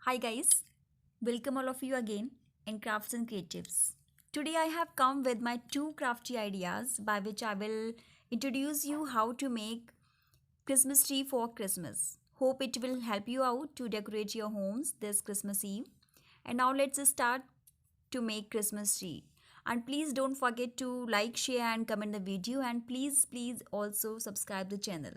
Hi guys, welcome all of you again in Crafts and Creatives. Today I have come with my two crafty ideas by which I will introduce you how to make Christmas tree for Christmas. Hope it will help you out to decorate your homes this Christmas Eve. And now let's start to make Christmas tree. And please don't forget to like, share and comment the video and please also subscribe the channel.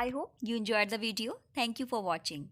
I hope you enjoyed the video. Thank you for watching.